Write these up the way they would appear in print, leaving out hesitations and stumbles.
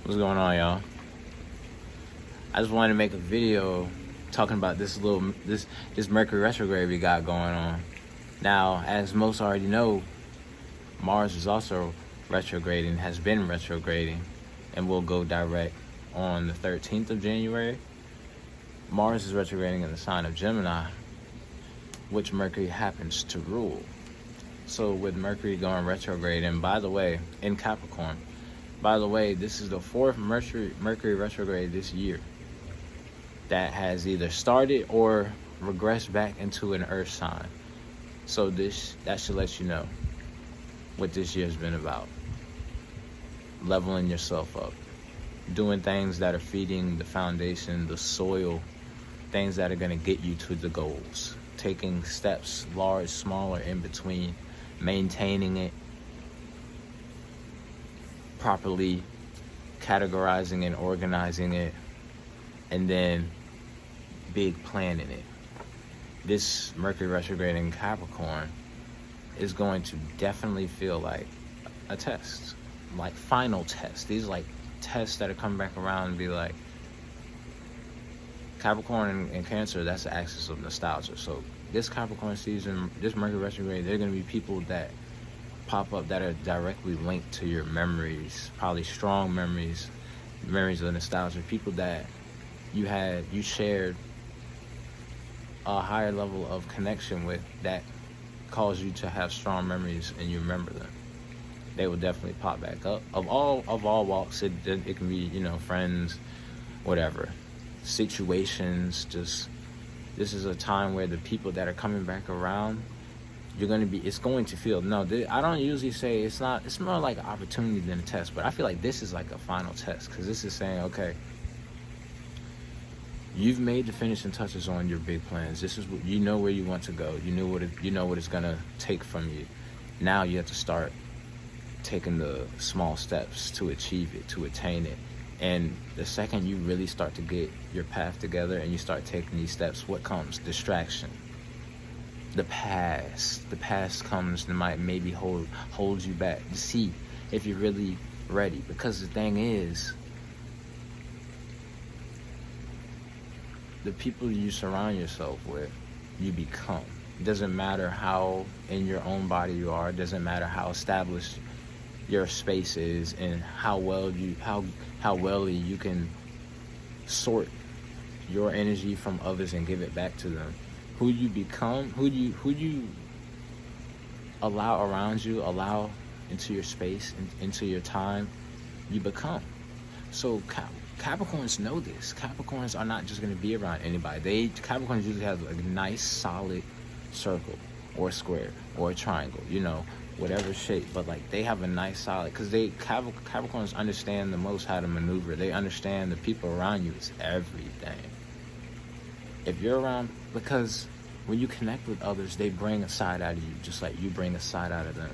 What's going on, y'all? I just wanted to make a video talking about this Mercury retrograde we got going on. Now, as most already know, Mars is also retrograding, has been retrograding, and will go direct on the 13th of January. Mars is retrograding in the sign of Gemini, which Mercury happens to rule. So with Mercury going retrograde, and by the way, in Capricorn, by the way, this is the fourth Mercury retrograde this year that has either started or regressed back into an earth sign. So that should let you know what this year's been about. Leveling yourself up. Doing things that are feeding the foundation, the soil, things that are going to get you to the goals. Taking steps, large, small, or in between. Maintaining it. Properly categorizing and organizing it. And then big planning it. This Mercury retrograde in Capricorn is going to definitely feel like a test. Like final tests. These are like tests that are coming back around and be like, Capricorn and Cancer, that's the axis of nostalgia. So this Capricorn season, this Mercury retrograde, there are going to be people that pop up that are directly linked to your memories, probably strong memories of nostalgia, people that you shared a higher level of connection with that cause you to have strong memories and you remember them. They will definitely pop back up. Of all walks, it can be, friends, whatever. Situations, this is a time where the people that are coming back around, it's going to feel, I don't usually say it's more like an opportunity than a test, but I feel like this is like a final test, because this is saying, okay, you've made the finishing touches on your big plans. This is what you know where you want to go. You know what it's gonna take from you. Now you have to start taking the small steps to achieve it, to attain it. And the second you really start to get your path together and you start taking these steps, what comes? Distraction. The past comes and might maybe hold you back to see if you're really ready. Because the thing is, the people you surround yourself with, you become. It doesn't matter how in your own body you are. It doesn't matter how established your space is and how well you can sort your energy from others and give it back to them. Who you become, who you allow around you, allow into your space, into your time, you become. So Capricorns know this. Capricorns are not just going to be around anybody. Capricorns usually have a nice solid circle or a square or a triangle, whatever shape, but like they have a nice solid, because Capricorns understand the most how to maneuver. They understand the people around you is everything. If you're around, because when you connect with others, they bring a side out of you just like you bring a side out of them.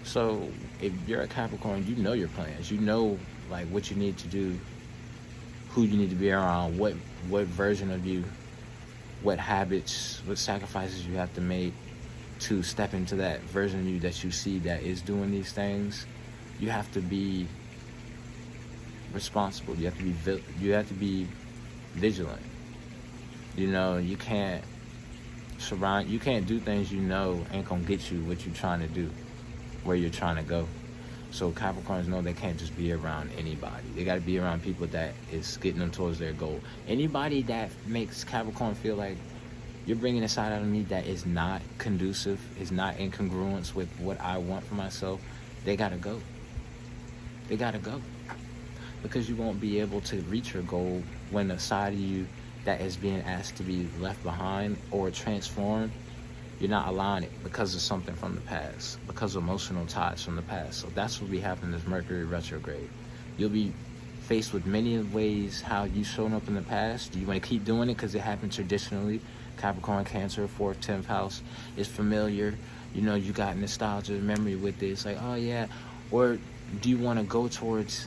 So if you're a Capricorn, you know your plans, like what you need to do, who you need to be around, what version of you, what habits, what sacrifices you have to make to step into that version of you that you see that is doing these things. You have to be responsible. You have to be vigilant. You can't do things ain't gonna get you what you're trying to do, where you're trying to go. So Capricorns know they can't just be around anybody. They got to be around people that is getting them towards their goal. Anybody that makes Capricorn feel like you're bringing a side out of me that is not conducive, is not in congruence with what I want for myself, they got to go. They got to go. Because you won't be able to reach your goal when a side of you that is being asked to be left behind or transformed, you're not allowing it because of something from the past, because of emotional ties from the past. So that's what will be happening this Mercury retrograde. You'll be faced with many ways how you've shown up in the past. Do you want to keep doing it because it happened traditionally? Capricorn, Cancer, 4th, 10th house is familiar. You got nostalgia, memory with this. Like, oh yeah. Or do you want to go towards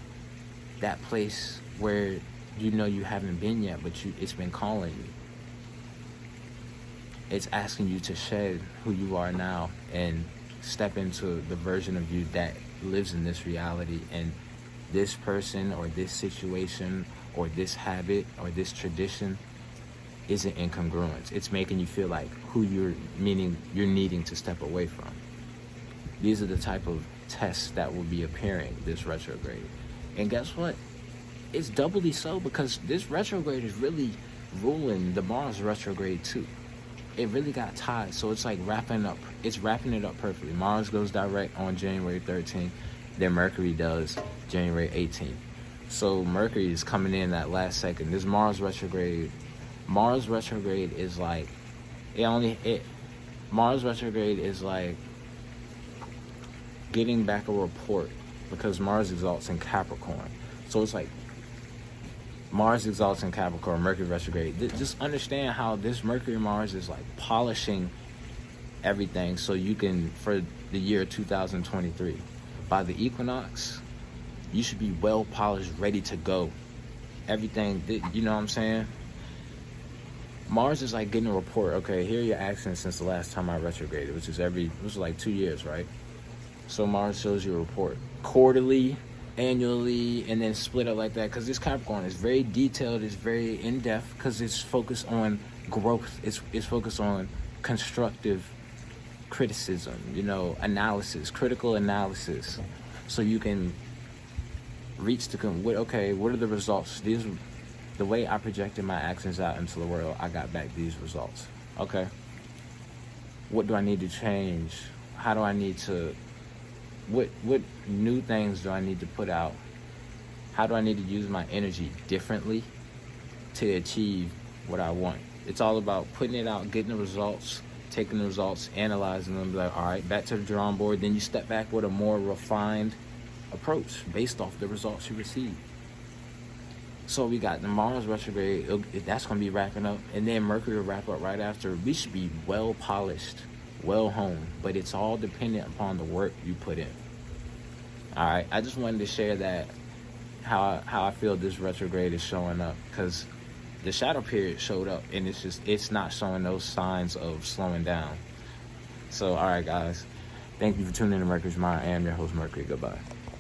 that place where you haven't been yet, but it's been calling you? It's asking you to shed who you are now and step into the version of you that lives in this reality and this person or this situation or this habit or this tradition isn't in congruence. It's making you feel like who you're needing to step away from. These are the type of tests that will be appearing this retrograde. And guess what? It's doubly so because this retrograde is really ruling the Mars retrograde too. It really got tied, so it's like wrapping it up perfectly. Mars goes direct on January 13th, then Mercury does January 18th. So Mercury is coming in that last second. This Mars retrograde is like Mars retrograde is like getting back a report because Mars exalts in Capricorn. So it's like Mars exalts in Capricorn, Mercury retrograde. Just understand how this Mercury Mars is like polishing everything so you can, for the year 2023, by the equinox, you should be well polished, ready to go. Everything, you know what I'm saying? Mars is like getting a report. Okay, here are your actions since the last time I retrograded, which was like 2 years, right? So Mars shows you a report quarterly, annually, and then split up like that, because this Capricorn is very detailed, it's very in-depth, because it's focused on growth, it's focused on constructive criticism, analysis, critical analysis, so you can reach what are the results? The way I projected my actions out into the world, I got back these results. Okay, what do I need to change? How do I need to what new things do I need to put out? How do I need to use my energy differently to achieve what I want? It's all about putting it out, getting the results, taking the results, analyzing them, like, all right, back to the drawing board. Then you step back with a more refined approach based off the results you receive. So we got the Mars retrograde, that's going to be wrapping up, and then Mercury will wrap up right after. We should be well polished, well honed, but it's all dependent upon the work you put in. All right, I just wanted to share that, how I feel this retrograde is showing up, because the shadow period showed up, and it's not showing those signs of slowing down. So, all right, guys, thank you for tuning in to Mercury's Mind. I am your host, Mercury. Goodbye.